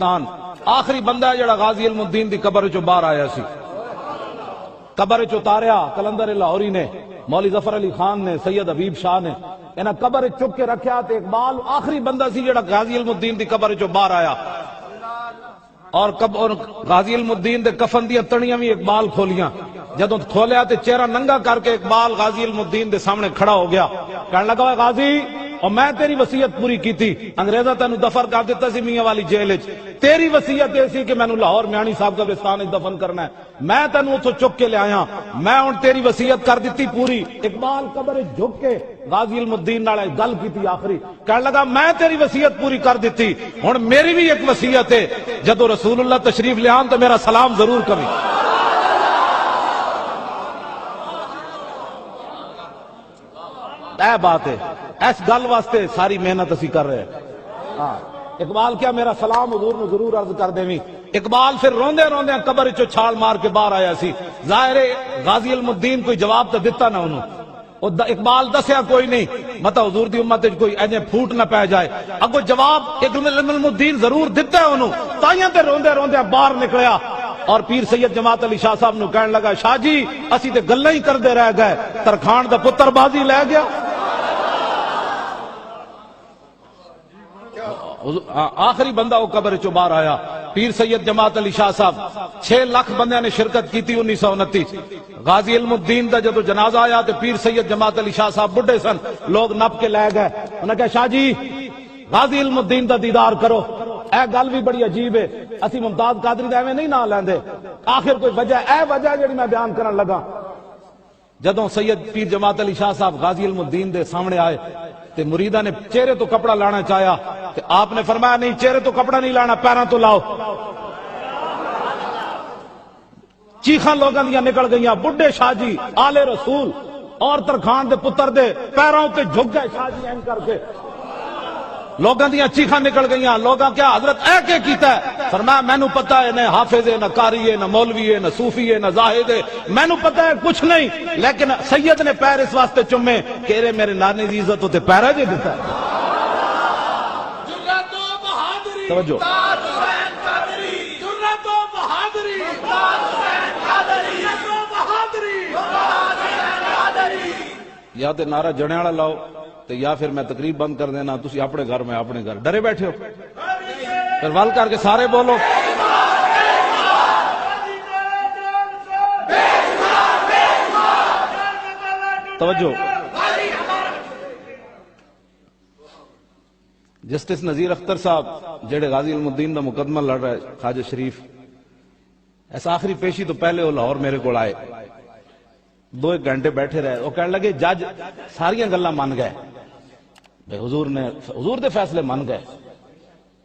پاکستان آخری بندہ ہے جڑا غازی علم الدین دی قبر چوں باہر آیا سی. قبر چوں اتاریا کلندر لاہوری نے، مولوی ظفر علی خان نے، سید حبیب شاہ نے، انہاں قبر چک کے رکھیا تے اقبال آخری بندہ سی جڑا غازی علم الدین دی قبر چوں باہر آیا. اور غازی علم الدین دے کفن دی تڑیاں بھی اقبال کھولیاں. جدوں کھولیا تے چہرہ ننگا کر کے اقبال غازی علم الدین دے سامنے کھڑا ہو گیا، کہنے لگا اے غازی، اور میں تیری وصیت پوری کیتی، انگریزاں تینوں دفن کر دیتا سی میاں والی جیل وچ، تیری وصیت یہ سی کہ مینوں لاہور میانی صاحب قبرستان وچ دفن کرنا ہے، میں تینوں اتھوں چک کے لے آیا، میں ہن تیری وصیت کر دیتی پوری. اقبال قبر وچ جھک کے غازی علم الدین نال گل کیتی آخری، کہنے لگا میں تیری وصیت پوری کر دیتی، ہن میری بھی ایک وصیت ہے، جدوں رسول اللہ تشریف لے آن تو میرا سلام ضرور کریں. اے بات ہے، اس گل واسطے ساری محنت اسی کر رہے ہیں. اقبال کیا میرا سلام حضور نو ضرور عرض کر دیں. اقبال پھر روندے روندے قبر چوں چھال مار کے باہر آیا سی. ظاہر ہے غازی علم الدین کوئی جواب تو دیتا نہ انہوں، اقبال دسیا کوئی نہیں، مطلب حضور دی امت وچ کوئی ایجے پھوٹ نہ پہ جائے. اگو جواب علم الدین ضرور دیتا ہے انہوں، تائیاں تے روندے روندے باہر نکلیا اور پیر سید جماعت علی شاہ صاحب نو کہنے لگا، شاہ جی اسی تے گلاں ہی کردے رہ گئے، ترکھان دا پتر بازی لے گیا. آخری بندہ وہ قبر چوں باہر آیا پیر سید جماعت علی شاہ صاحب. 6 لاکھ بندیاں نے شرکت کی تھی 1929. غازی علم الدین دا جدو جنازہ آیا تو پیر سید جماعت علی شاہ صاحب بڈھے سن، لوگ نپ کے لے گئے. انہوں نے کہا شاہ جی غازی علم الدین دا دیدار کرو. اے گل بھی بڑی عجیب ہے، اسی ممتاز قادری دا ایویں نہیں نہ لیندے. آخر کوئی وجہ، اے وجہ جڑی میں بیان کرن لگا. جدوں سید پیر جماعت علی شاہ صاحب غازی علم الدین دے سامنے آئے تے مریدہ نے چہرے تو کپڑا لانا چاہیا تے آپ نے فرمایا نہیں، چہرے تو کپڑا نہیں لانا، پیراں تو لاؤ. چیخاں لوگاں دیاں نکل گئیاں، بڈھے شاہ جی آل رسول اور ترخان دے پتر دے پیراں تے جھک گئے شاہ جی این کر کے. لوگاں دیاں چیخاں نکل گئیاں. لوگاں کیا حضرت اے کہ کیتا ہے؟ فرمایا مینوں پتہ ہے نہ حافظ ہے، نہ قاری ہے، نہ مولوی ہے، نہ صوفی ہے، نہ زاہد ہے، مینوں پتہ ہے کچھ نہیں، لیکن سید نے پیر اس واسطے چومے کہ میرے نانے دی عزت ہوتے پیرا جے دیتا ہے. توجہ یا تے نعرہ جڑے والا لاؤ تے یا پھر میں تقریب بند کر دینا، تسی اپنے گھر میں اپنے گھر ڈرے بیٹھے ہو. پھر ول کر کے سارے بولو. توجہ، جسٹس نذیر اختر صاحب جڑے غازی علم الدین دا مقدمہ لڑ رہے خواجہ شریف، ایسا آخری پیشی تو پہلے وہ لاہور میرے کو آئے، 2-1 گھنٹے بیٹھے رہے. وہ کہنے لگے جج ساریاں گلاں من گئے، حضور دے فیصلے من گئے.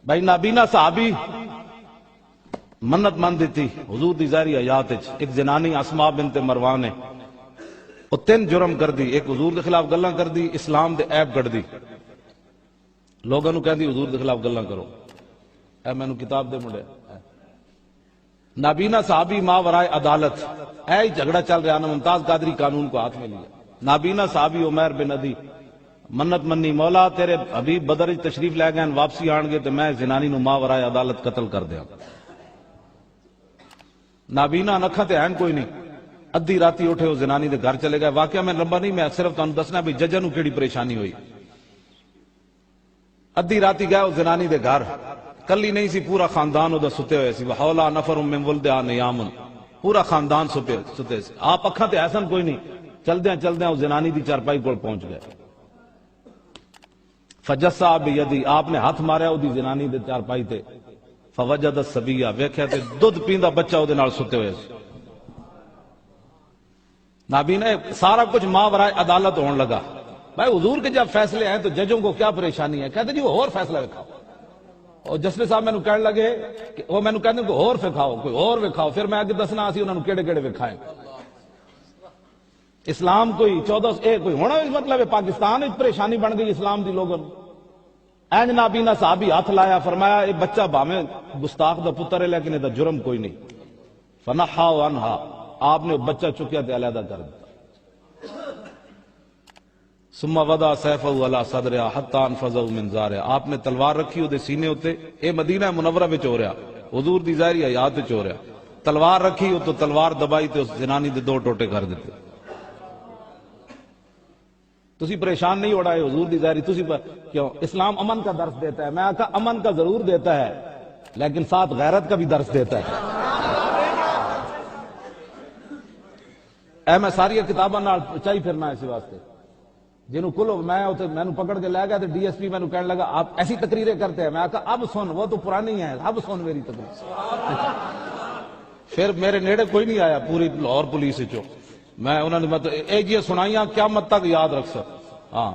بھائی نابینا صحابی منت من دیتی حضور دی ظاہری حیات وچ. ایک زنانی اسماء بنت مروان نے وہ 3 جرم کر دی، ایک حضور دے خلاف گلاں کر دی، اسلام دے عیب کٹ دی. لوگاں نو کہندی حضور دے خلاف گلاں کرو. اے مینوں کتاب دے مڑے نابینا صحابی ماں ورائے عدالت. اے جھگڑا چل رہا نا، ممتاز قادری قانون کو ہاتھ میں لیا. نابینا صحابی عمیر بن عدی منت منی، مولا تیرے حبیب بدر تشریف لے گئے، واپسی آن گے تو میں زنانی نو ماں ورائے عدالت قتل کر دیا. نابینا نکھاں تے ہیں کوئی نہیں. ادھی راتی اٹھے وہ زنانی دے گھر چلے گئے. واقعہ میں لمبا نہیں، میں صرف تانوں دسنا بھی ججاں نو کیڑی پریشانی ہوئی. ادھی راتی گئے وہ زنانی دے گھر، کلی نہیں سی، پورا خاندان وہ ستے ہوئے سی. وحولا نفر من ولدہا نیام، پورا خاندان ستے سی. آپ اکھاں تے ایسن کوئی نہیں. چلدیاں چلدیاں وہ زنانی دی چارپائی کول پہنچ گئے. فجسا بیدی، آپ نے ہاتھ ماریا وہ زنانی دے چارپائی تے. فوجد الصبیہ، ویکھیا تے دودھ پیندا بچہ وہ نال ستے ہوئے سی. نابینا سارا کچھ ماں ورائے عدالت ہون لگا. بھائی حضور کے جب فیصلے ہیں تو ججوں کو کیا پریشانی ہے؟ کہتے جی وہ اور فیصلہ دکھاؤ. اور جسٹس صاحب مینوں کہنے لگے کہ وہ مینوں کہندے کوئی اور وکھاؤ، کوئی اور وکھاؤ. پھر میں اگے دسنا اسی انہاں نوں کیڑے کیڑے وکھائے. اسلام کوئی 14 کوئی ہونا مطلب ہے پاکستان وچ پریشانی بن گئی اسلام دی لوگوں. اینج نابینا صحابی ہاتھ لایا، فرمایا اے بچہ بھاویں گستاخ دا پتر ہے لیکن ادا جرم کوئی نہیں. فنحا عنہا، آپ نے بچہ چکیا تے علیحدہ کر دیا. ثم وضع سیفہ علی صدرہ حتی انفذہ من زارہ، آپ نے تلوار رکھی وہ دے سینے ہوتے، اے مدینہ منورہ وچ ہو رہا، حضور دی ظاہری حیات وچ ہو رہا، تلوار رکھی ہو تو تلوار دبائی تے اس زنانی دے 2 ٹوٹے کر دیتے۔ تسی پریشان نہیں ہو رہا ہے حضور دی ظاہری، تسی کیوں؟ اسلام امن کا درس دیتا ہے، میں کہا امن کا ضرور دیتا ہے لیکن ساتھ غیرت کا بھی درس دیتا ہے۔ اے میں ساری کتاباں نال چاہی پھرنا اسی واسطے جنہوں کلو میں پکڑ کے لے گیا تو ڈی ایس پی میں کہنے لگا آپ ایسی تقریریں کرتے ہیں، میں کہا اب سن، وہ تو پرانی ہیں، اب سن میری تقریر۔ پھر میرے نیڑے کوئی نہیں آیا پوری لاہور پولیس چو، میں انہوں نے ایک یہ سنائیاں قیامت تک یاد رکھ سک۔ ہاں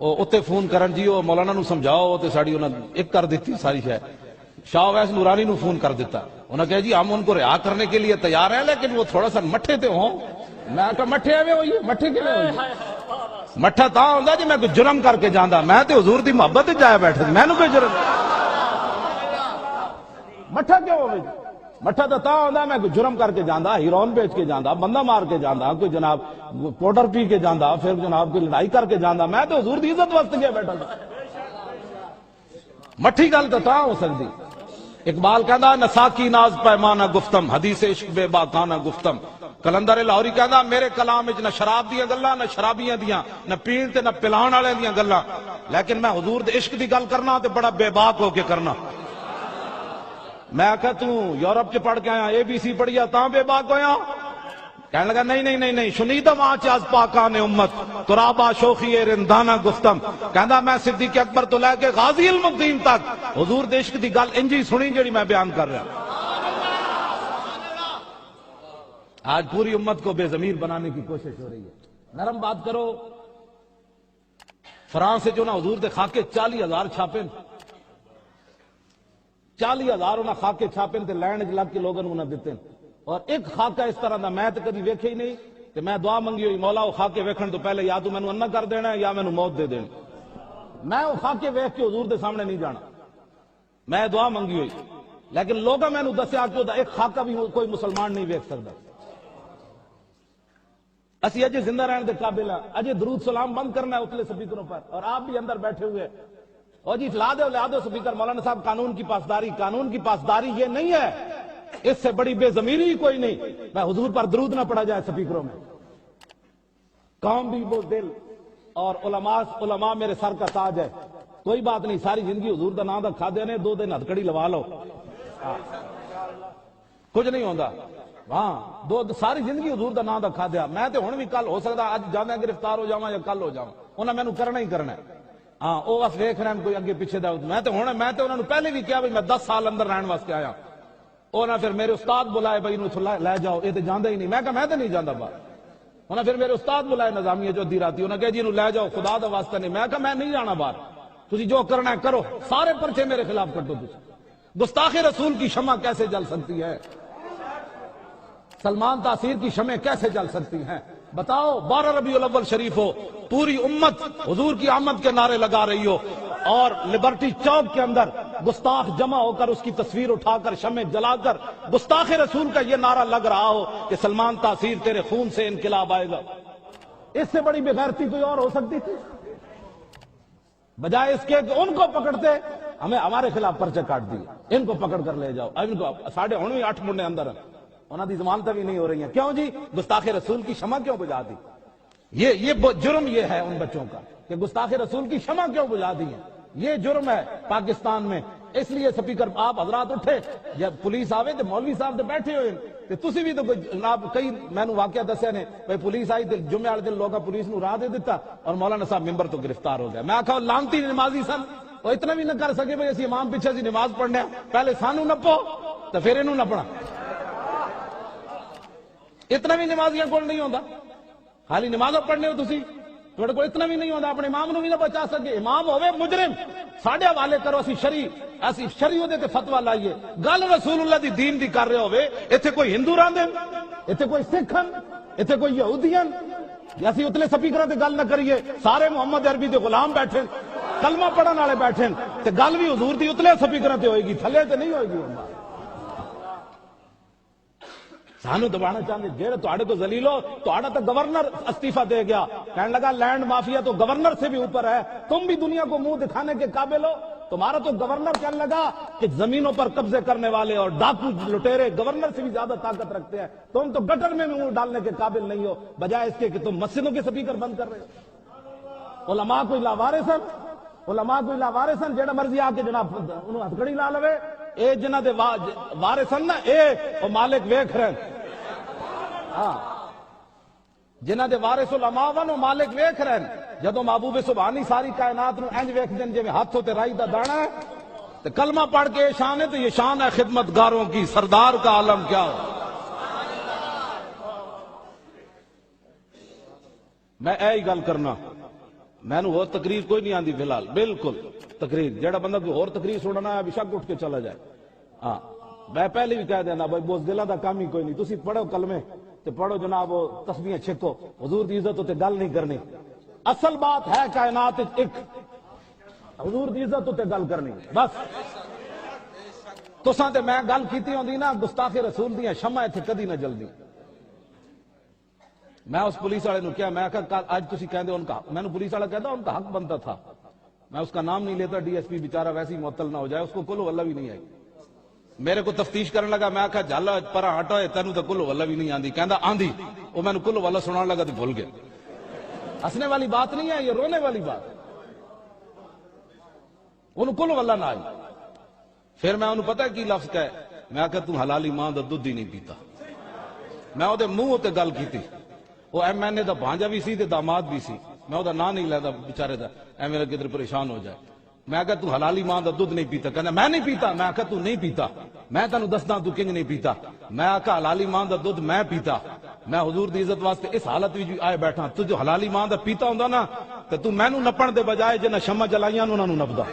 اتنے فون کرن جی وہ مولانا نو سمجھاؤ تے ساڑی انہوں نے ایک کر دیتی ساری شے، شاہ ویس نورانی نو فون کر دیتا، انہوں نے کہا جی ہم ان کو رہا کرنے کے لیے تیار ہیں لیکن وہ تھوڑا سا مٹھے تے ہوں۔ میں کہا مٹھے ایویں ہوئی، مٹھے کے لیے ہوئی؟ مٹھا تا ہوندا جی میں کوئی جرم کر کے جاندا، میں تے حضور دی محبت تے جایا بیٹھا، میں نے کوئی جرم مٹھا کیوں ہوگی؟ مٹھا تو تا ہوندا میں کوئی جرم کر کے جاندا، ہیرون بیچ کے جاندا، بندہ مار کے جاندا، کوئی جناب پاؤڈر پی کے جاندا، پھر جناب کوئی لڑائی کر کے جاندا، میں تے حضور دی عزت واسطے گیا بیٹھا تھا۔ مٹھی گل تو تا ہو سکتی۔ اقبال کہندا نساکی ناز پیمانہ گفتم، حدیث عشق بے باکانہ گفتم۔ کلندر لاہوری کہندا میرے کلام وچ نہ شراب دیاں گلاں نہ شرابیاں دیاں، نہ پین تے نہ پلان والے دیاں گلاں، لیکن میں حضور دے عشق دی گل کرنا تے بڑا بے باک ہو کے کرنا۔ میں کہا تو یورپ چ پڑھ کے آیا، ABC پڑھیا تاں بے باک ہویا؟ کہنے لگا نہیں شنیدہ وہاں از پاکان امت ترابا شوخی رندانہ گفتم۔ کہندا میں صدیق اکبر تو لے کے غازی المدین تک حضور دے عشق دی گل انجی سنی جڑی میں بیان کر رہا۔ آج پوری امت کو بے ضمیر بنانے کی کوشش ہو رہی ہے۔ نرم بات کرو، فرانس سے جو نا حضور دے خاکے 40,000 چھاپے، 40,000 انہاں خاکے چھاپے تے لینڈ لگ کے لوگوں انہاں دیتے ہیں، اور ایک خاکہ اس طرح دا میں تے کبھی ویکھے ہی نہیں کہ میں دعا منگی ہوئی مولا وہ خاکے ویکھن تو پہلے یا تو مینوں انا کر دینا ہے یا مینوں موت دے دینا، میں وہ خاکے ویکھ کے حضور دے سامنے نہیں جانا، میں دعا منگی ہوئی، لیکن لوگوں میں دسیا کہ ایک خاکہ بھی کوئی مسلمان نہیں ویکھ سکتا۔ اسی اجے زندہ رہنے دے قابل ہیں، اجے درود سلام بند کرنا ہے اتلے سپیکروں پر، اور آپ بھی اندر بیٹھے ہوئے اور جی لا دو سپیکر۔ مولانا صاحب قانون کی پاسداری یہ نہیں ہے، اس سے بڑی بے ضمیری ہی کوئی نہیں میں حضور پر درود نہ پڑھا جائے سپیکروں میں۔ قوم بھی وہ دل اور علماء میرے سر کا تاج ہے، کوئی بات نہیں، ساری زندگی حضور دا نام دا کھا دینے، 2 دن ہتھکڑی لوا لو، کچھ نہیں ہوندا۔ ہاں ساری زندگی حضور دا نام دا کھا دیا، میں تے ہن بھی کل ہو سکتا اج جانا گرفتار ہو جاواں یا کل ہو جاواں، انہاں مینوں کرنا ہی کرنا ہے۔ ہاں وہ بس ویکھ رہے ہیں کوئی اگے پیچھے دا، میں تے انہاں نوں پہلے بھی کہا بھائی میں 10 سال اندر رہن واسطے آیا، انہاں پھر میرے استاد بلائے بھائی انہوں لے جاؤ، یہ تے جاندا ہی نہیں، میں کہا میں تے نہیں جاندا باہر، انہاں پھر میرے استاد بلائے نظامیہ جو ادھی راتی، انہاں کہا جی انہوں لے جاؤ خدا دا واسطہ نہیں، میں کہا میں نہیں جانا باہر، تسی جو کرنا ہے کرو، سارے پرچے میرے خلاف کٹو تسی۔ گستاخ رسول کی شمع کیسے جل سکتی ہے؟ سلمان تاثیر کی شمع کیسے جل سکتی ہیں؟ بتاؤ، 12 ربیع الاول شریف ہو، پوری امت حضور کی آمد کے نعرے لگا رہی ہو، اور لبرٹی چوک کے اندر گستاخ جمع ہو کر اس کی تصویر اٹھا کر شمع جلا کر گستاخ رسول کا یہ نعرہ لگ رہا ہو کہ سلمان تاثیر تیرے خون سے انقلاب آئے گا، اس سے بڑی بے غیرتی کوئی اور ہو سکتی تھی؟ بجائے اس کے کہ ان کو پکڑتے ہمیں ہمارے خلاف پرچے کاٹ دیے، ان کو پکڑ کر لے جاؤ، اب ان کو 8:30 منڈے اندر ہیں، انہاں دی ضمانتیں بھی نہیں ہو رہی ہیں، کیوں جی؟ گستاخ رسول کی شمع کیوں بجھا دی؟ یہ جرم یہ ہے ان بچوں کا کہ گستاخ رسول کی شمع کیوں بجھا دی ہے، یہ جرم ہے پاکستان میں۔ اس لیے سپیکر آپ حضرات اٹھے، جب پولیس آوے تو مولوی صاحب تو بیٹھے ہوئے تے تسی بھی تو جناب کئی میں نو واقعہ دسیا نے بھائی پولیس آئی تے جمعے والے دن لوگاں پولیس نو راہ دے دیتا اور مولانا صاحب ممبر تو گرفتار ہو گیا۔ میں آکھا لانتی نمازی سن، وہ اتنا بھی نہ کر سکے بھائی اسی امام پیچھے سی نماز پڑھنے، پہلے سانو نپو تو پھر انہوں نپنا، اتنا بھی نمازیاں کول نہیں ہوندا، خالی نماز پڑھنے ہو تسی، تھوڑے کو اتنا بھی نہیں ہوندا، اپنے امام نو بھی نہ بچا سکے، امام ہوئے مجرم، ساڈے حوالے کرو، اسی شریع دے تے فتویٰ لائیے، گل رسول اللہ دی دین دی کر رہے ہوئے، ایتھے کوئی ہندو راندے، ایتھے کوئی سکھن، ایتھے کوئی یہودین، یا اسی اتلے سپیکراں تے گل نہ کریے، سارے محمد عربی دے غلام بیٹھے، کلمہ پڑھن والے بیٹھے، تے گل بھی حضور دی اتلے سپیکراں تے ہوئے گی، تھلے تے نہیں ہوئے گی۔ سانو دبانا چاہتے جیڑے تواڈے تو ذلیل ہو، تواڈا تو گورنر استعفیٰ دے گیا، کہنے لگا لینڈ مافیا تو گورنر سے بھی اوپر ہے، تم بھی دنیا کو منہ دکھانے کے قابل ہو، تمہارا تو گورنر کہنے لگا کہ زمینوں پر قبضے کرنے والے اور ڈاکو لٹیرے گورنر سے بھی زیادہ طاقت رکھتے ہیں، تم تو گٹر میں منہ ڈالنے کے قابل نہیں ہو، بجائے اس کے کہ تم مسجدوں کے سپیکر بند کر رہے ہو۔ علماء کوئی لاوارثن، علماء کوئی لاوارثن، جیڑا مرضی آ کے جناب انہوں ہتھکڑی لا لوے، اے جنہ دے وارثن نا اے او مالک ویکھ رہے ہیں، ہاں جنہ دے وارث علماء ون او مالک ویکھ رہے ہیں۔ جدو محبوب سبحانی ساری کائنات نو انج ویکھ دین جویں ہاتھ تے رائی دا دانا ہے تے کلمہ پڑھ کے شان ہے، تو یہ شان ہے خدمتگاروں کی، سردار کا عالم کیا ہو۔ میں اے ہی گل کرنا، میں نو اور تقریر کوئی نہیں آندی فی الحال، بالکل تقریر جیڑا بندہ کوئی اور تقریر سننا ہے بے شک اٹھ کے چلا جائے۔ ہاں میں پہلے بھی کہہ دینا بھائی بزدلاں دا کام ہی کوئی نہیں، تسی پڑھو کلمے تے پڑھو جناب وہ تسبیحیں چھکو، حضور دی عزت تے گل نہیں کرنی، اصل بات ہے کائنات ایک، حضور دی عزت تے گل کرنی بس۔ تساں تے میں گل کیتی ہوندی نا گستاخ رسول دیاں شمع ایتھے کدی نہ جلدی۔ میں اس پولیس والے نو کیا، میں کہا آج تسی کہندے ان کا، میں نے پولیس والا کہتا ان کا حق بنتا تھا، میں اس کا نام نہیں لیتا، ڈی ایس پی بیچارہ ویسے ہی معطل نہ ہو جائے، اس کو کلو واللہ بھی نہیں آئی۔ میرے کو تفتیش کرنے لگا، میں کہا جھالا پرا ہٹا ہے تینوں تو کلو واللہ بھی نہیں آندی، کہندا آندی، وہ میں نے کلو واللہ سنان لگا تو بھول گیا۔ ہنسنے والی بات نہیں ہے، یہ رونے والی بات، انہوں کلو واللہ نہ آئی۔ پھر میں انہوں پتہ کی لفظ کہے، میں کہا تم حلالی ماں دا دودھ ہی نہیں پیتا، میں وہ دے منہ تے گل کیتی، وہ ایم این اے دا بھانجا بھی سی تے داماد بھی سی، میں وہ دا نا نہیں لیتا بیچارے دا، اے میرا کدھر پریشان ہو جائے۔ میں کہا تو حلالی ماں دا دودھ نہیں پیتا، کہنا میں نہیں پیتا، میں کہا تو نہیں پیتا، میں تینوں دسدا تو کنج نہیں پیتا، میں کہا حلالی ماں دا دودھ میں پیتا، میں حضور دی عزت واسطے اس حالت وچ آئے بیٹھا، تو جو حلالی ماں دا پیتا ہوندا نا تے تو مینوں نپن دے بجائے جنہ شمع جلائیاں انہاں نوں نپدا۔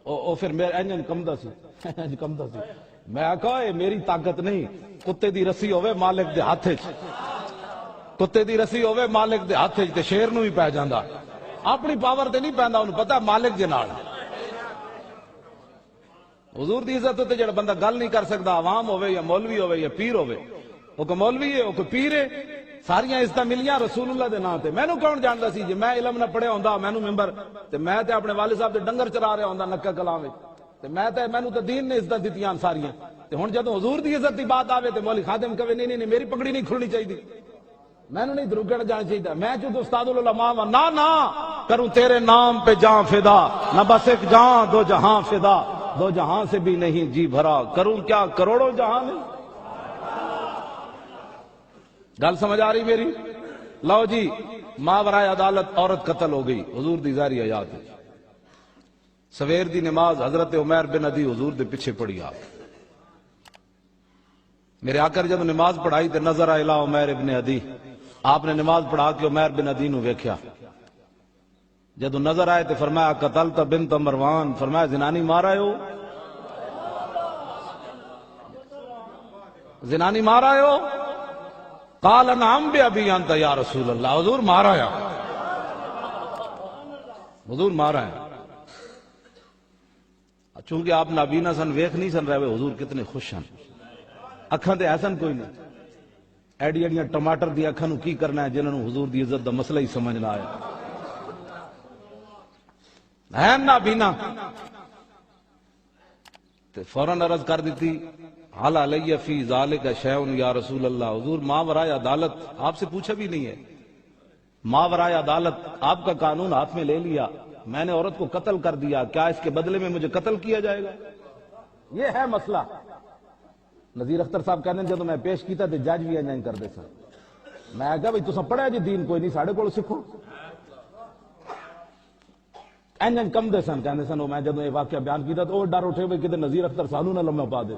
او پھر میرا انجن کمدا سی، کمدا سی، میں کہا اے میری طاقت نہیں، کتے دی رسی ہوے مالک دے ہاتھ وچ، کتے دی رسی ہوے مالک دے ہاتھ وچ تے شیر نوں ہی پے جاندا، اپنی پاور تے نہیں پیندا، انہوں پتہ مالک دے نال۔ حضور دی عزت تے جڑا بندہ گل نہیں کر سکدا، عوام ہوے یا مولوی ہوے یا پیر ہوے، او کوئی مولوی ہے او کوئی پیر ہے، ساریاں عزتاں ملیاں رسول اللہ دے نام تے۔ مینوں کون جاندا سی جے میں علم نہ پڑھیا ہوندا مینوں ممبر تے میں تے اپنے والد صاحب دے ڈنگر چرا رہا ہوندا نکا کلاں وچ تے مینوں تے دین نے عزت دتیاں ساریاں، تے ہن جدوں حضور دی عزت دی بات آوے تے مولوی خادم کہے نہیں نہیں میری پگڑی نہیں کھلنی چاہیے، مینوں نہیں دروگڑ جانا چاہیے، میں چونکہ استاد العلماء ہوں، نہ کروں تیرے نام پہ جاں فدا، نہ بس ایک جاں دو جہاں فدا، دو جہاں سے بھی نہیں جی بھرا، کروں کیا کروڑوں جہاں میں۔ گل سمجھ آ رہی میری؟ لو جی ماورائے عدالت عورت قتل ہو گئی، حضور دی ظاہری حیات ہے، سویر دی نماز حضرت عمیر بن عدی حضور دے پیچھے پڑھی، آپ میرے آقا جب نماز پڑھائی تے نظر آئے لا عمیر ابن عدی، آپ نے نماز پڑھا کے عمیر بن عدی نو ویکھیا، جدو نظر آئے تے فرمایا قتلت بنت مروان، فرمایا زنانی مارا ہو، زنانی مارا ہو، قال نعم بأبی انت یا رسول اللہ، حضور مارا ہے، حضور مارا ہے۔ چونکہ آپ نابینا سن، ویکھ نہیں سن رہے، حضور کتنے خوش ہیں، اکھاں تے ایسن کوئی نہیں، ایڈی ایڈیاں ٹماٹر دی اکھاں نو کی کرنا ہے جنہاں نو حضور دی عزت دا مسئلہ ہی سمجھ نہ آیا، ہے نابینا۔ تے فوراً عرض کر دیتی حال علیہ فی ذالک شیء یا رسول اللہ، حضور ماورائے عدالت آپ سے پوچھا بھی نہیں ہے، ماورائے عدالت آپ کا قانون ہاتھ میں لے لیا، میں نے عورت کو قتل کر دیا، کیا اس کے بدلے میں مجھے قتل کیا جائے گا؟ یہ ہے مسئلہ۔ نذیر اختر صاحب کہنے جب میں پیش کیتا تے جج بھی انجائن کر دے سن، میں کہا بھئی تساں پڑھیا جی دین کوئی نہیں، ساڑھے کول سکھو، انجن کم دے سن، کہنے سن میں جب یہ واقعہ بیان کیتا تو وہ ڈر اٹھے بھئی کدھر نذیر اختر سانو نہ لمحہ پا دے۔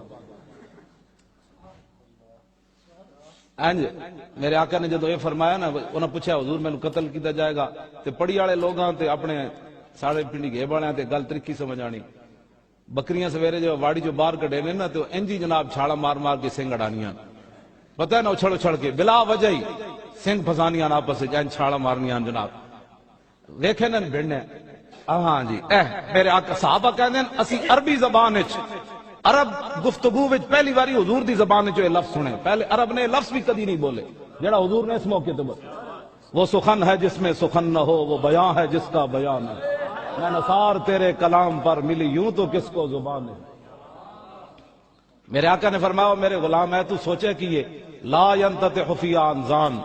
میرے آقا نے جدو یہ فرمایا نا، انہوں نے پوچھا حضور میں قتل کیتا جائے گا، تے پڑی والے لوگاں تے اپنے ساڑھے پنڈی گھے والے تے گل ترکی سمجھ آنی، بکریاں سویرے جو واڑی جو باہر کڈے نے نا تو انجی جناب چھاڑا مار مار کے سنگ اڑانیاں، پتہ ہے نا اچھڑ اچھڑ کے بلا وجہ ہی سنگ پھسانیاں آپس وچ چھاڑا مارنیاں جناب، ویکھے نا بھڑنے۔ ہاں جی میرے آقا صحابہ کہندے ہیں اسی عربی زبان وچ عرب گفتگو وچ پہلی باری حضور دی زبان جو یہ لفظ سنے، پہلے عرب نے لفظ بھی کدی نہیں بولے جڑا حضور نے اس موقع تے بولے۔ وہ سخن ہے جس میں سخن نہ ہو، وہ بیان ہے جس کا بیان ہے، میں نثار تیرے کلام پر ملی یوں تو کس کو زبان ہے۔ میرے آقا نے فرمایا میرے غلام ہے تو سوچے کہ یہ لا ينتطع فی انزان،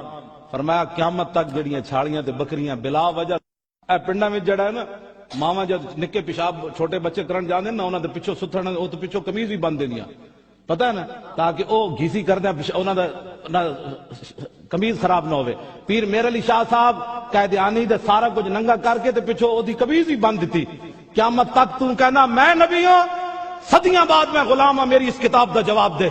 فرمایا قیامت تک جڑیاں چھاڑیاں تے بکریاں بلا وجہ اے پنڈاں وچ جڑا ہے نا ماواں جد نکے پیشاب چھوٹے بچے کرن جاندے نا انہاں دے پیچھے ستھن او تے پیچھے قمیض بھی بن دینیاں، پتہ ہے نا، تاکہ او گھیسی کردے انہاں دا قمیض خراب نہ ہوئے۔ پیر میر علی شاہ صاحب قائدیانی دے سارا کچھ ننگا کر کے تے پیچھے او دی قمیض بھی بن دتی۔ قیامت تک تو کہنا میں نبی ہوں، صدیاں بعد میں غلام ہوں، میری اس کتاب دا جواب دے۔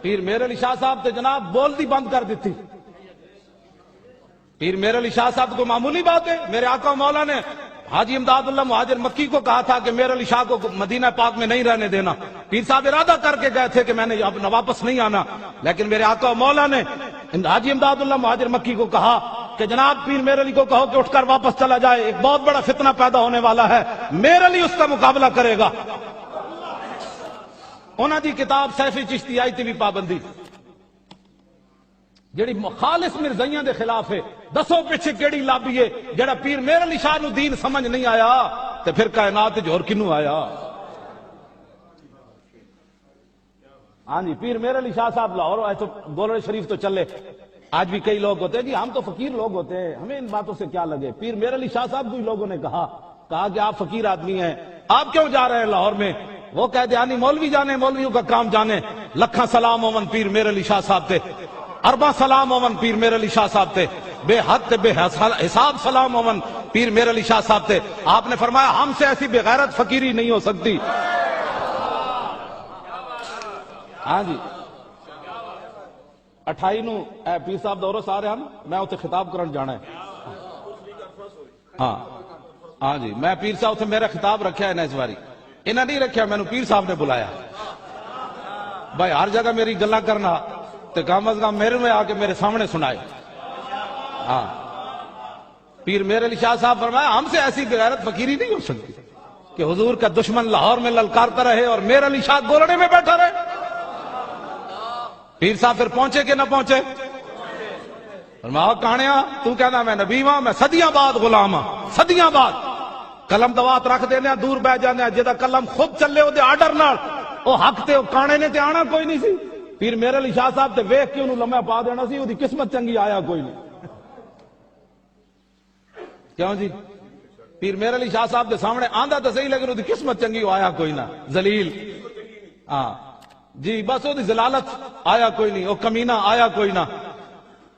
پیر میر علی شاہ صاحب تے جناب بول دی بند کر دیتی۔ پیر میر علی شاہ صاحب کو معمولی بات ہے، میرے آقا مولا نے حاجی امداد اللہ مہاجر مکی کو کہا تھا کہ میر علی شاہ کو مدینہ پاک میں نہیں رہنے دینا، پیر صاحب ارادہ کر کے گئے تھے کہ میں نے اب واپس نہیں آنا، لیکن میرے آقا مولا نے حاجی امداد اللہ مہاجر مکی کو کہا کہ جناب پیر میر علی کو کہو کہ اٹھ کر واپس چلا جائے، ایک بہت بڑا فتنہ پیدا ہونے والا ہے، میر علی اس کا مقابلہ کرے گا۔ انہاں دی کتاب سیف چشتی آئی تھی بھی پابندی جڑی خالص مرزائیاں دے خلاف ہے، دسو پیچھے کیڑی لابی ہے جڑا پیر میر علی شاہ نو دین سمجھ نہیں آیا تے پھر کائنات جو اور کنوں آیا۔ ہاں جی پیر میر علی شاہ صاحب لاہور آئے تو گولڑے شریف تو چلے، آج بھی کئی لوگ ہوتے ہیں جی ہم تو فقیر لوگ ہوتے ہیں ہمیں ان باتوں سے کیا لگے۔ پیر میر علی شاہ صاحب کو ہی لوگوں نے کہا کہ آپ فقیر آدمی ہیں، آپ کیوں جا رہے ہیں لاہور میں؟ وہ کہتے ہیں مولوی جانے، مولویوں کا کام جانے، لکھاں سلام اومن پیر میر علی شاہ صاحب تے، ارباں سلام اومن پیر میر علی شاہ صاحب تے، بے حد تے بے حساب سلام اومن پیر میر علی شاہ صاحب تے۔ آپ نے فرمایا ہم سے ایسی بے غیرت فقیری نہیں ہو سکتی۔ ہاں جی 28 نو اے پیر صاحب دورو سارے ہم میں اتنے خطاب کرن جانا ہے۔ ہاں جی میں پیر صاحب اتنے میرا خطاب رکھا ہے نا اس باری، انہیں نہیں رکھا، میں نے پیر صاحب نے بلایا بھائی ہر جگہ میری گلا کرنا تو کم از کم میرے میں آ کے میرے سامنے سنائے۔ ہاں پیر میر علی شاہ صاحب فرمایا ہم سے ایسی بغیرت فقیری نہیں ہو سکتی کہ حضور کا دشمن لاہور میں للکارتا رہے اور میر علی شاہ گولڑے میں بیٹھا رہے۔ پیر صاحب پھر پہنچے کہ نہ پہنچے؟ فرمایا کہانیاں تو کہنا میں نبی ہاں، میں صدیاں بعد غلام ہاں، صدیاں بعد قلم دوات رکھ دینے دور بہ جانے جدا قلم خود چلے ہو دے آرڈر نال او حق تے او کانے نے تے آنا کوئی نہیں سی۔ پیر میر علی شاہ صاحب تے ویکھ کے انہوں لمحہ پا دینا سی، اودی قسمت چنگی آیا کوئی نہیں۔ کیوں جی پیر میر علی شاہ صاحب دے سامنے آندا تے صحیح لیکن اودی قسمت چنگی آیا کوئی نہ، ذلیل ہاں جی بس اودی ذلالت آیا کوئی نہیں، او کمینہ آیا کوئی نہ۔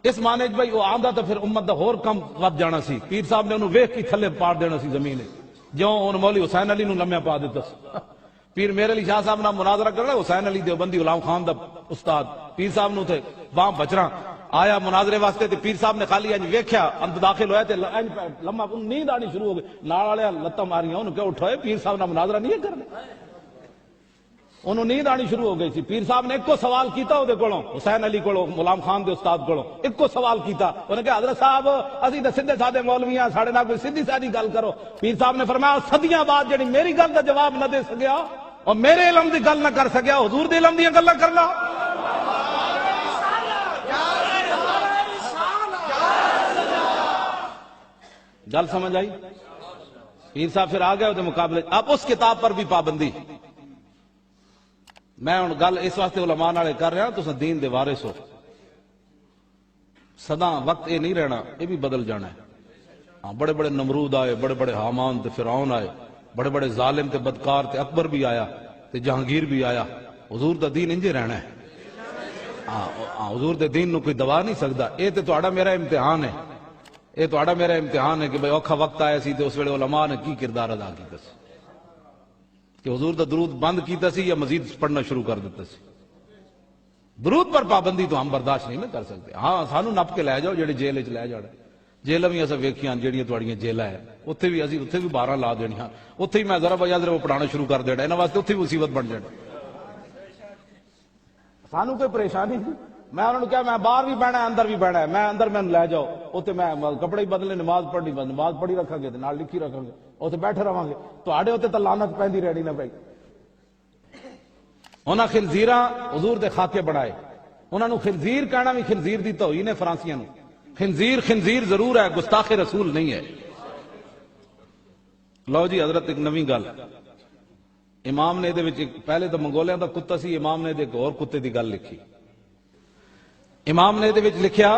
اس معنی بھائی وہ آندا تو پھر امت دا ہور کم ود جانا سی۔ پیر صاحب نے انہوں ویکھ کے تھلے پاڑ دینا سی زمین، جو ان مولوی حسین علی نو لمحہ پا دیتا سی۔ پیر میر علی شاہ صاحب نہ مناظرہ کرنا، حسین علی دیوبندی غلام خان دا استاد پیر صاحب نو تھے وہاں بچرا آیا مناظرے واسطے تے پیر صاحب نے خالی انج ویکھیا اندر داخل ہویا تے انج لمحہ نیند آنی شروع ہو گئی، نال والے لتاں ماریاں انہوں کہ اٹھوئے پیر صاحب نہ مناظرہ نہیں کرنا، انہوں نیند آنی شروع ہو گئی تھی۔ پیر صاحب نے ایک کو سوال کیتا وہ دے کولوں حسین علی کولوں غلام خان دے استاد کولوں ایک کو سوال کیتا، انہوں نے کہا حضرت صاحب اسی تے سیدھے سادے مولوی ہیں، ساڈے نال کوئی سیدھی سادی گل کرو۔ پیر صاحب نے فرمایا صدیاں بعد جڑی میری گل دا جواب نہ دے سکیا اور میرے علم دی گل نہ کر سکیا، حضور دے علم دی گلاں کرنا۔ گل سمجھ آئی؟ پیر صاحب پھر آ گئے وہ مقابلے، اب اس کتاب پر بھی پابندی۔ میں ہوں گل اس واسطے علماء نالے کر رہا تساں دین دے وارث ہو، سدا وقت یہ نہیں رہنا، یہ بھی بدل جانا ہے۔ ہاں بڑے بڑے نمرود آئے، بڑے بڑے حامان تے فرعون آئے، بڑے بڑے ظالم تے بدکار تے اکبر بھی آیا تے جہانگیر بھی آیا، حضور دا دین انجے رہنا ہے۔ ہاں حضور دے دین نو کوئی دبا نہیں سکتا، یہ تے تہاڈا میرا امتحان ہے، یہ تہاڈا میرا امتحان ہے کہ بھئی اوکھا وقت آیا سی تے اس ویلے علماء نے کی کردار ادا کیتا سی کہ حضور دا درود بند کیتا سی یا مزید پڑھنا شروع کر دیتا سی۔ درود پر پابندی تو ہم برداشت نہیں کر سکتے۔ ہاں سانو نپ کے لے جاؤ جڑے جیل وچ لے جانا، جیلاں بھی اساں ویکھیاں جڑیاں تہاڈیاں جیلاں ہے، اوتھے بھی اسی اوتھے بھی 12 لا دینیاں، اوتھے ہی میں ذرا بجا ذرا پڑھانا شروع کر دینا، انہاں واسطے اوتھے بھی مصیبت بن جانا۔ سانو کوئی پریشانی نہیں، میں انہوں نے کہا میں باہر بھی بہنا ہے اندر بھی بہنا ہے, میں اندر میں لے جاؤ اتنے میں کپڑے ہی بدلنے نماز پڑھنی نماز پڑھی رکھا گے نال لکھی رکھا گے اتنے بیٹھے رہا گے تواڈے اتنے تو لعنت پیندی رہنی نہ پئی. انہاں خنزیراں حضور دے خاکے بنائے, انہاں نو خنزیر کہنا بھی خنزیر دی توہین ہے فرانسیاں نو. خنزیر خنزیر ضرور ہے, گستاخ رسول نہیں ہے. لو جی حضرت ایک نویں گل امام نے پہلے تو منگولیاں دا کتا سی, امام نے ایک اور کتے دی گل لکھی. امام نے لکھیا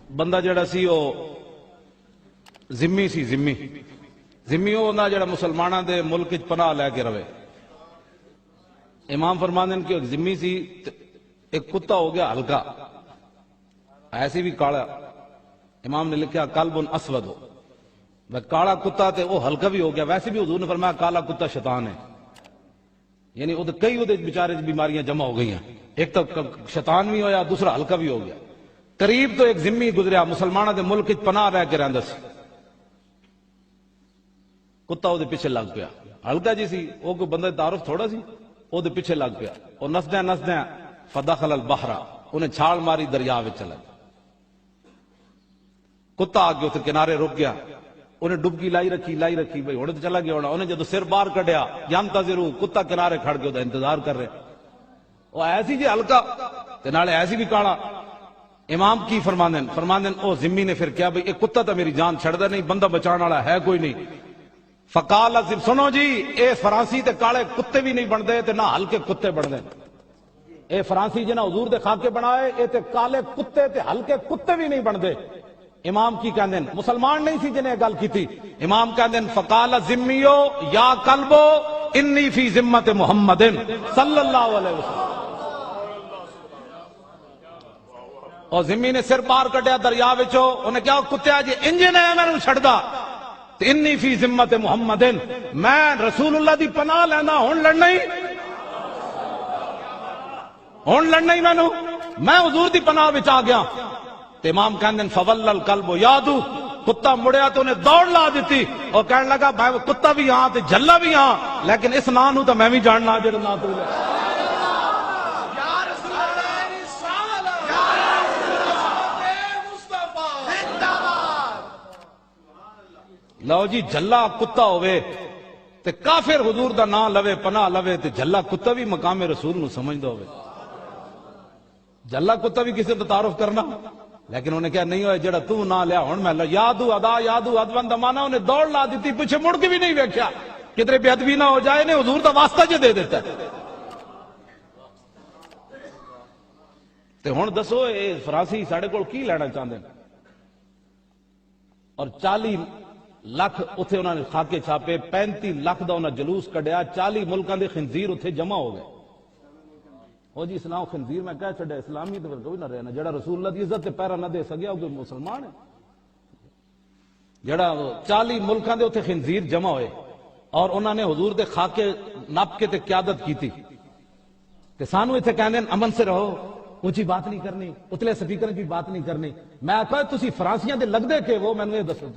بندہ جڑا سی وہ ذمی سی, ذمی وہ جڑا مسلمانوں دے ملک پناہ لے کے رہے. امام فرماندے ہیں کہ ایک ذمی سی, ایک کتا ہو گیا ہلکا ایسی بھی کالا. امام نے لکھا کلب اسود ہو, کالا کتا تے وہ ہلکا بھی ہو گیا. ویسے بھی حضور نے فرمایا کالا کتا شیطان ہے, یعنی کئی بیچارے بیماریاں جمع ہو گئی ہیں, ایک تو شیطان بھی ہویا دوسرا ہلکا بھی ہو گیا. قریب تو ایک ذمی گزریا مسلمانوں دے ملک پناہ رہ کے رہندا سی, کتا وہ پیچھے لگ پیا. ہلکا جی سی وہ کوئی بندہ تعارف تھوڑا سی, وہ پیچھے لگ پیا. اور نسدیاں فدخل البحر, انہیں چھال ماری دریا میں چلا. کتا آگے اتنے کنارے رک گیا, انہیں ڈبکی لائی رکھی بھائی ہونے تو چلا گیا ہونا. انہیں جدو سر باہر کڈیا ینتظرو, کتا کنارے کھڑ کے انتظار کر رہے. وہ ایسی جی ہلکا تے نالے ایسی بھی کالا. امام کی فرماندن او ذمی نے پھر کیا بھائی ایک کتا تو میری جان چھڑدا نہیں, بندہ بچان والا ہے کوئی نہیں. فقال سنو جی اے فرانسی تے کالے کتے بھی نہیں بندے تے نہ ہلکے کتے بندے. اے فرانسی جنہاں حضور دے خاکے بنائے اے تے کالے کتے تے ہلکے کتے بھی نہیں بندے. امام کی کہندے مسلمان نہیں سی جنہیں گل کی تھی. امام کہندے فقال ذمیو یا کلبو انی فی ذمت محمد صلی اللہ علیہ وسلم. اور ذمی نے سر پار کٹیا دریا وچوں, انہیں کیا کتیا جی انجن ہے میں نے چھڑدا انی فی ذمت محمد, میں رسول اللہ دی پناہ لینا ہن لڑنا ہی میں حضور دی پناہ وچ آ گیا. تے امام کہندے فول القلب یادو, کتا مڑیا تو انہیں دوڑ لا دیتی اور کہنے لگا بھائی کتا بھی ہاں تے جھلا بھی ہاں, لیکن اس نا نو تو میں بھی جاننا جڑا نا تو لو جی جھلا کتا ہوئے تے کافر حضور دا نام لوے پناہ لوے تے جھلا کتا بھی مقام رسول نو سمجھدا ہوئے. جھلا کتا بھی کسی تے تعارف کرنا, لیکن انہیں کیا نہیں ہوئے جڑا تو نہ لیا ہن میں یادو ادوان دمانا. انہیں دوڑ لا دیتی, پیچھے مڑ کے بھی نہیں ویکھیا کدھر بے ادبی نہ ہو جائے. نے حضور دا واسطہ جے دے دیتا ہے. تے ہن دسو اے فرانسی ساڈے کول کی لینا چاہندے نے؟ اور 40 لاکھ اتنے انہوں نے خاکے چھاپے, 35 لاکھ دا انہوں نے جلوس کڈیا, 40 ملکاں دے خنزیر اتنے جمع ہو گئے. وہ جی اسلام خنزیر میں کہہ چھڑیا, اسلامی تو کوئی نہ رہنا. جڑا رسول اللہ دی عزت تے پیرا نہ دے سکیا وہ کوئی مسلمان ہے؟ جڑا 40 ملکاں دے اتنے خنزیر جمع ہوئے اور انہوں نے حضور دے خاکے نپ کے تے قیادت کی تھی. تے سانو اتنے کہندے امن سے رہو, اونچی بات نہیں کرنی, اتلے سپیکر کی بات نہیں کرنی. میں کہا تسی فرانسیاں دے لگدے کہ وہ میں دسو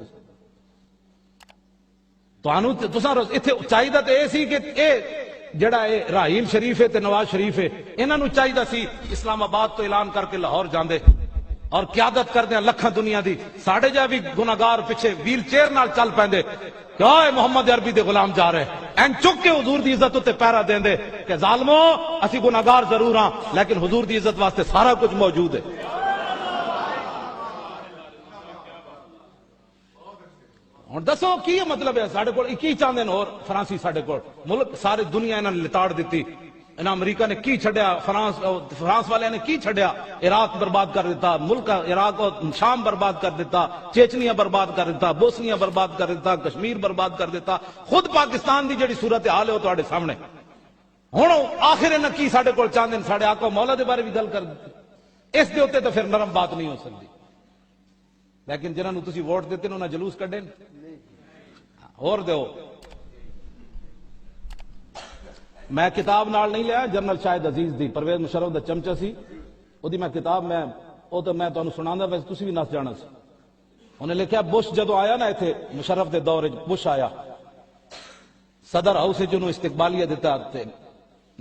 اتنے چاہیے تو یہ سی کہ اے جڑا اے راہیل شریف ہے تے نواز شریف ہے, انہاں نو چاہیے سی اسلام آباد تو اعلان کر کے لاہور جاندے اور قیادت کر دیں لکھاں دنیا دی. ساڑھے جا بھی گناہگار پیچھے ویل چیئر نال چل پیندے کہ اوے محمد عربی دے غلام جا رہے, این چک کے حضور دی عزت تے پیرا دین دے کہ ظالمو اسی گناہگار ضرور ہاں لیکن حضور دی عزت واسطے سارا کچھ موجود ہے. ہوں دسو کی مطلب ہے سارے کو کی چاہتے ہیں؟ اور فرانسی سارے کو ملک ساری دنیا انہوں نے لتاڑ دیتی. انہاں امریکہ نے کی چھڑیا, فرانس والے نے کی چھڑیا, عراق برباد کر دیتا, ملک عراق اور شام برباد کر دیتا, چیچنیا برباد کر دیتا, بوسنیا برباد کر دیتا, کشمیر برباد کر دیتا. خود پاکستان دی جڑی صورت حال ہے وہ تواڈے سامنے. ہوں آخر انہاں کی سارے کو چاہتے ہیں سارے آقا مولا دے بارے بھی گل کر دیتی. اس دے اوتے تو پھر نرم بات نہیں ہو سکتی. لیکن جنہاں نو تسی ووٹ دیتے انہاں جلوس کڈے اور دیو. میں کتاب نال نہیں لیا, جنرل شاہد عزیز دی پرویز مشرف دا چمچا سی, وہ میں کتاب میں وہ تو میں تمہیں سنا ویسے تسی بھی نس جانا سی. انہیں لکھا بش جدو آیا نا اتنے مشرف دے دور بش آیا, صدر ہاؤس جنہوں استقبالیہ دیتا,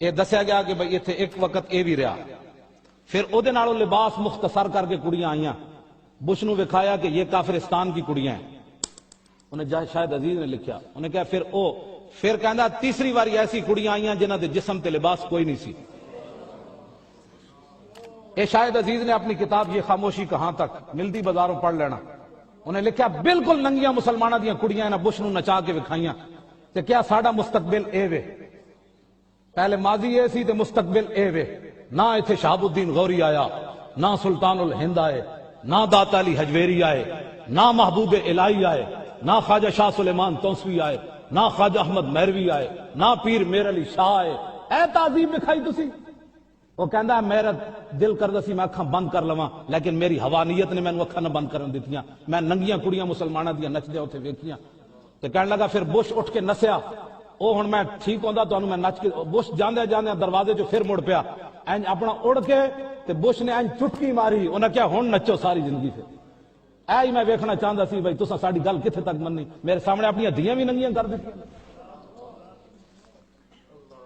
یہ دسیا گیا کہ بھئی اتنے ایک وقت یہ بھی رہا. پھر اودے نالوں لباس مختصر کر کے کڑیاں آئیاں. بش نو وکھایا کہ یہ کافرستان کی کڑیاں ہیں. انہیں شاید عزیز نے لکھیا. انہیں کہا پھر کہندا تیسری باری ایسی کڑیاں آئیاں جنہاں دے جسم تے لباس کوئی نہیں سی. اے شاید عزیز نے اپنی کتاب یہ خاموشی کہاں تک ملتی بازاروں پڑھ لینا. انہیں لکھیا بالکل ننگیاں مسلمانہ دیاں کڑیاں نہ بش نو نچا کے وکھائیاں. تے کیا ساڈا مستقبل اے وے؟ پہلے ماضی اے سی تے مستقبل اے وے. نہ ایتھے شہاب الدین غوری آیا، نہ سلطان الہند آئے، نہ داتا علی حجویری آئے، نہ محبوب الہی آئے، نہ خواجہ شاہ سلیمان توسوی آئے، نہ خواجہ احمد مہروی آئے، نہ پیر میر علی شاہ آئے. اے تعظیم دکھائی تسی. وہ کہندا ہے میرا دل کردا سی میں اکھاں بند کر لواں، لیکن میری حوانیت نے مینوں اکھاں نہ بند کرن دتیاں. میں ننگیاں کڑیاں مسلماناں دیاں نچدے اوتھے ویکھیاں. تے کہن لگا پھر بش اٹھ کے نسیا. او ہن میں ٹھیک ہوندا تانوں میں نچ کے. بش جاندے جاندے دروازے جو پھر مڑ پیا این اپنا اڑ کے تے بش نے این چٹکی ماری. انہاں کیا ہن نچو ساری زندگی پھر. اے ہی میں ویکھنا چاہندا سی بھائی تساں ساڈی گل کتھے تک مننی. میرے سامنے اپنی دھیاں بھی ننگیاں کر دتیاں.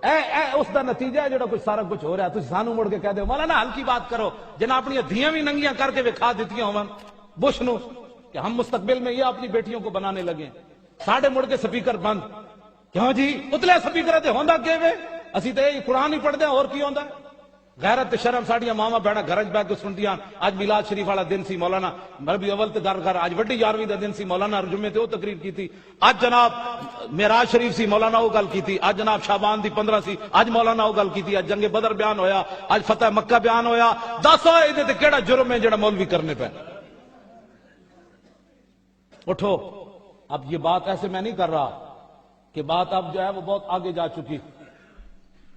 اے اس دا نتیجہ ہے جڑا کچھ سارا کچھ ہو رہا ہے. تسی سانوں مڑ کے کہہ دے مولانا ہلکی بات کرو جنہاں اپنی دھیاں بھی ننگیاں کر کے وکھا دتیاں ہون بش نو کہ ہم مستقبل میں یہ اپنی بیٹیوں کو بنانے لگے. ساڈے مڑ کے سپیکر بند. کیوں جی اتلے سپیکر تے ہوندا کیویں؟ اسی تے قرآن ہی پڑھدے اور کی ہوندا. غیرت تے شرم ساڈیاں ماواں بہناں گھر وچ بیٹھ کے سنتیاں. اج میلاد شریف والا دن سی مولانا ربیع اول تے گھر اج وڈی 11ویں دا دن سی مولانا جمعے تے او تقریر کیتی. اج جناب معراج شریف سی مولانا او گل کیتی. اج جناب شعبان دی 15 سی اج مولانا او گل کیتی. اج جنگ بدر بیان ہویا. اج فتح مکہ بیان ہویا. دسو اے تے کیڑا جرم ہے جڑا مولوی کرنے پے؟ اٹھو. اب یہ بات ایسے میں نہیں کر رہا کہ بات اب جو ہے وہ بہت آگے جا چکی.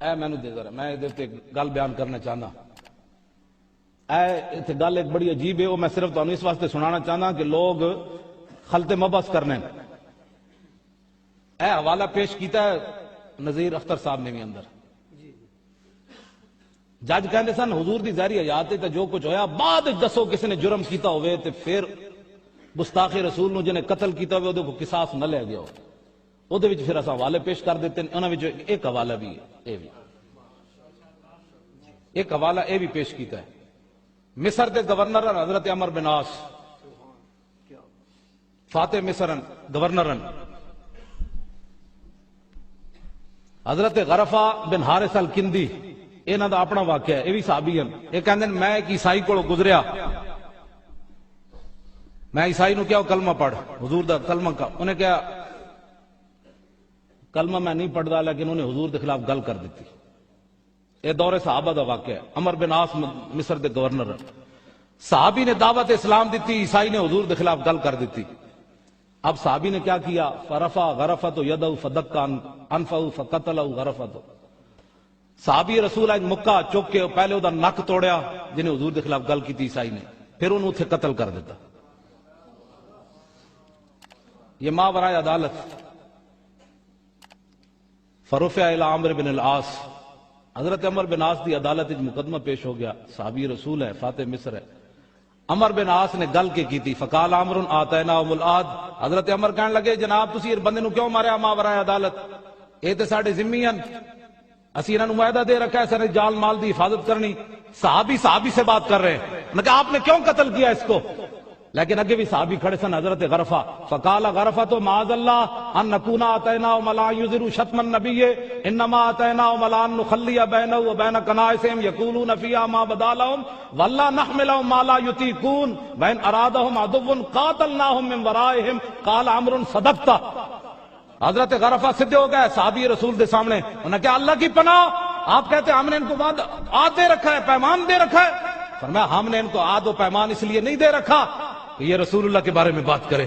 اے میں دے ذرا میں ادھر تے گل بیان کرنا چاہنا. اے گل ایک بڑی عجیب ہے. وہ میں صرف تمہیں اس واسطے سنانا چاہنا کہ لوگ خلط مبحث کرنے. اے حوالہ پیش کیتا ہے نذیر اختر صاحب نے بھی اندر. جج کہندے سن حضور دی ظاہری حیات تے جو کچھ ہویا بعد دسو کسی نے جرم کیتا ہوئے تے پھر گستاخی رسول نو جنہیں قتل کیتا ہوئے وہ قصاص نہ لے گیا ہو. وہ دے وچ پھر اساں حوالے پیش کر دیتے ہیں. انہاں وچ ایک حوالہ بھی ہے. ایک حوالہ اے بھی پیش کیتا ہے. مصر دے گورنر حضرت عمر بن عاص فاتح مصر گورنر حضرت غرفہ بن حارث الکندی انہاں دا اپنا واقعہ ہے. یہ بھی صحابی ہیں. یہ کہندے میں ایک عیسائی کو گزریا. میں عیسائی نو کیا کلمہ پڑھ حضور دا کلمہ کا. انہیں کیا کلمہ میں نہیں پڑھدا لیکن انہیں حضور دے خلاف گل کر دیتی. یہ دور صحابہ دا واقعہ ہے. عمر بن عاص مصر دے گورنر. صحابی نے دعوت اسلام دیتی. عیسائی نے حضور دے خلاف گل کر دیتی. اب صحابی نے کیا کیا؟ فرفع غرفۃ یدہ فدق انفہ فقتلہ غرفۃ. صحابی رسول اج مکہ چک کے پہلے دا نک توڑیا جنہیں حضور دے خلاف گل کی عیسائی نے. پھر انہوں اتھے قتل کر دیتا. یہ ماورائے عدالت. فرفع الی عمرو بن العاص. حضرت عمر بن عاص دی عدالت وچ مقدمہ پیش ہو گیا. صحابی رسول ہے فاتح مصر ہے. عمر بن عاص نے گل کے کی. فقال عمرو آتیناہم العاد. حضرت عمر کہنے لگے جناب تسی اس بندے نو کیوں ماریا ماورائے عدالت؟ اے تے ساڈے ذمہ ہیں. اسی انہاں نو معاہدہ دے رکھا ہے سارے جال مال دی حفاظت کرنی. صحابی سے بات کر رہے ہیں. میں کہا آپ نے کیوں قتل کیا اس کو؟ لیکن اگے بھی صحابی کھڑے سن. حضرت غرفہ فقال غرفۃ معاذ اللہ ان نکون آتیناہم لا یظہروا شتم النبی انما آتیناہم لا نخلی بینہ وبین کنائسہم یقولون فیہا ما بدا لہم واللہ نحملہم ما لا یطیقون وان ارادہم عدو قاتلناہم من ورائہم. قال عمرو صدقت. حضرت غرفہ سدھے ہو گئے صحابی رسول دے سامنے. انہوں نے کہا اللہ کی پناہ آپ کہتے ہیں ہم نے ان کو عہد دے رکھا ہے پیمان دے رکھا ہے. فرمایا ہم نے ان کو عہد و پیمان اس لیے نہیں دے رکھا کہ یہ رسول اللہ کے بارے میں بات کرے.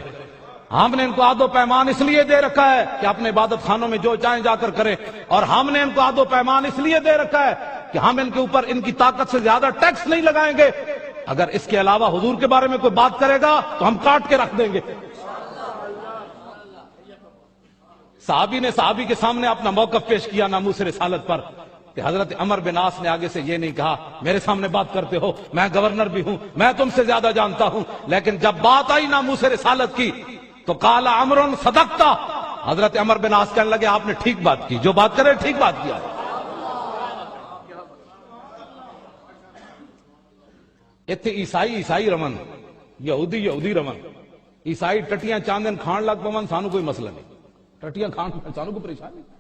ہم نے ان کو عہد و پیمان اس لیے دے رکھا ہے کہ اپنے عبادت خانوں میں جو چاہیں جا کر کریں. اور ہم نے ان کو عہد و پیمان اس لیے دے رکھا ہے کہ ہم ان کے اوپر ان کی طاقت سے زیادہ ٹیکس نہیں لگائیں گے. اگر اس کے علاوہ حضور کے بارے میں کوئی بات کرے گا تو ہم کاٹ کے رکھ دیں گے. صحابی نے صحابی کے سامنے اپنا موقف پیش کیا ناموس رسالت پر. کہ حضرت عمر بن عاص نے آگے سے یہ نہیں کہا میرے سامنے بات کرتے ہو میں گورنر بھی ہوں میں تم سے زیادہ جانتا ہوں. لیکن جب بات آئی ناموس رسالت کی تو قال عمرو صدقت. حضرت عمر بن عاص کہنے لگے آپ نے ٹھیک بات کی، جو بات کرے ٹھیک بات کیا۔ اتنے عیسائی رمن، یہودی رمن، عیسائی ٹٹیاں چاندن کھان لگ پون، سانو کوئی مسئلہ نہیں، ٹٹیاں کھان سانو کوئی پریشانی نہیں۔